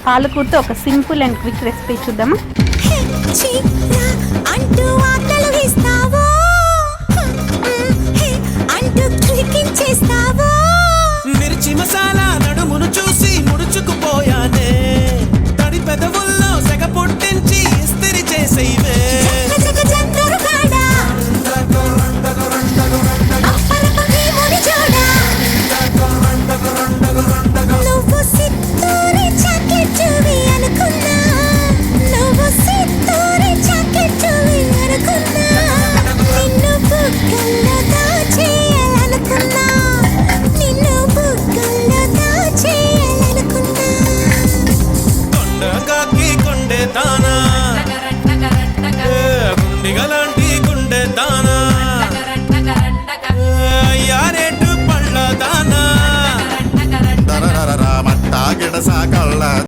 పాలకూరతో ఒక simple and quick recipe చూద్దామా. మిర్చి మసాలా నడుమును చూసి ముడుచుకుపోయానే, తడి పెదవుల్లో సెగ పుట్టించి ఇస్తిరి చేసేవే. గుండిగలాంటి గుండె దానా, యారేటు పళ్ళ దానా, మట్టా గిడసా కళ్ళ